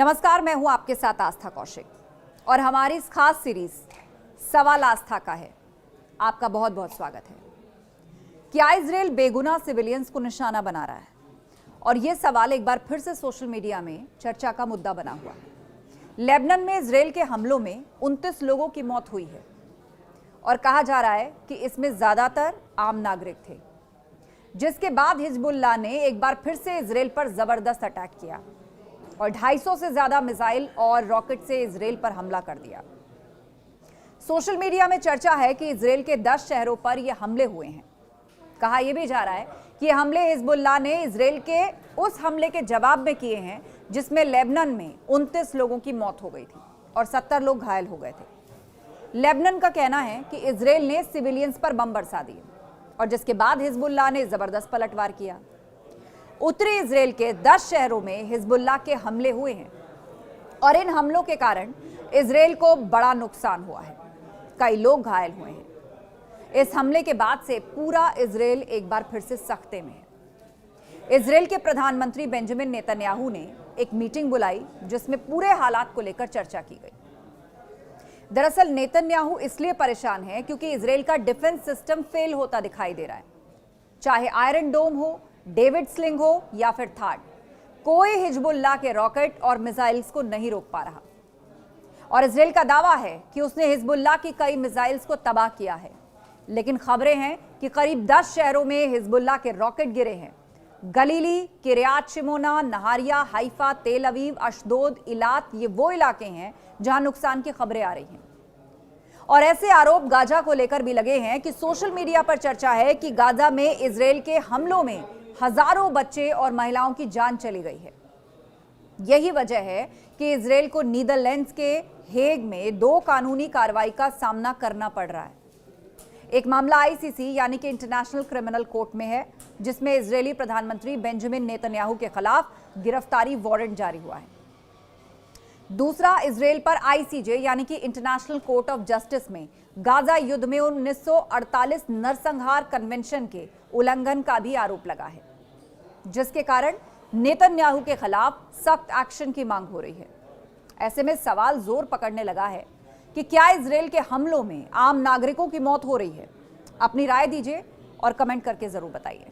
नमस्कार, मैं हूं आपके साथ आस्था कौशिक और हमारी इस खास सीरीज सवाल आस्था का है। आपका बहुत बहुत स्वागत है। क्या इजराइल बेगुनाह सिविलियंस को निशाना बना रहा है? और यह सवाल एक बार फिर से सोशल मीडिया में चर्चा का मुद्दा बना हुआ है। लेबनान में इजराइल के हमलों में 29 लोगों की मौत हुई है और कहा जा रहा है कि इसमें ज्यादातर आम नागरिक थे, जिसके बाद हिजबुल्लाह ने एक बार फिर से इजराइल पर जबरदस्त अटैक किया और 250 से ज्यादा मिसाइल और रॉकेट से इजराइल पर हमला कर दिया। सोशल मीडिया में चर्चा है कि इजराइल के 10 शहरों पर यह हमले हुए हैं। कहा यह भी जा रहा है कि यह हमले हिजबुल्लाह ने इजराइल के उस हमले के जवाब में किए हैं जिसमें लेबनान में 29 लोगों की मौत हो गई थी और 70 लोग घायल हो गए थे। लेबनान का कहना है कि इजराइल ने सिविलियंस पर बम बरसा दिए और जिसके बाद हिजबुल्लाह ने जबरदस्त पलटवार किया। उत्तरी इजराइल के 10 शहरों में हिजबुल्लाह के हमले हुए हैं और इन हमलों के कारण इजराइल को बड़ा नुकसान हुआ है। कई लोग घायल हुए हैं। इस हमले के बाद से पूरा इजराइल एक बार फिर से सख्ते में है। इजराइल के प्रधानमंत्री बेंजामिन नेतन्याहू ने एक मीटिंग बुलाई जिसमें पूरे हालात को लेकर चर्चा की गई। दरअसल नेतन्याहू इसलिए परेशान है क्योंकि इजराइल का डिफेंस सिस्टम फेल होता दिखाई दे रहा है। चाहे आयरन डोम हो, डेविड स्लिंग हो या फिर थाड, कोई हिजबुल्लाह के रॉकेट और मिसाइल्स को नहीं रोक पा रहा। और इजराइल का दावा है कि उसने हिजबुल्लाह की कई मिसाइल्स को तबाह किया है, लेकिन खबरें हैं कि करीब 10 शहरों में हिजबुल्लाह के रॉकेट गिरे हैं। गलीली, किरियात शिमोना, नहारिया, हाइफा, तेल अवीव, अशदोद, इलात, ये वो इलाके हैं जहां नुकसान की खबरें आ रही हैं। और ऐसे आरोप गाजा को लेकर भी लगे हैं कि सोशल मीडिया पर चर्चा है कि गाजा में इजराइल के हमलों में हजारों बच्चे और महिलाओं की जान चली गई है। यही वजह है कि इजराइल को नीदरलैंड्स के हेग में 2 कानूनी कार्रवाई का सामना करना पड़ रहा है। एक मामला आईसीसी यानी कि इंटरनेशनल क्रिमिनल कोर्ट में है, जिसमें इजरायली प्रधानमंत्री बेंजामिन नेतन्याहू के खिलाफ गिरफ्तारी वारंट जारी हुआ है। दूसरा इजराइल पर आईसीजे यानी कि इंटरनेशनल कोर्ट ऑफ जस्टिस में गाजा युद्ध में 1948 नरसंहार कन्वेंशन के उल्लंघन का भी आरोप लगा है, जिसके कारण नेतन्याहू के खिलाफ सख्त एक्शन की मांग हो रही है। ऐसे में सवाल जोर पकड़ने लगा है कि क्या इजराइल के हमलों में आम नागरिकों की मौत हो रही है? अपनी राय दीजिए और कमेंट करके जरूर बताइए।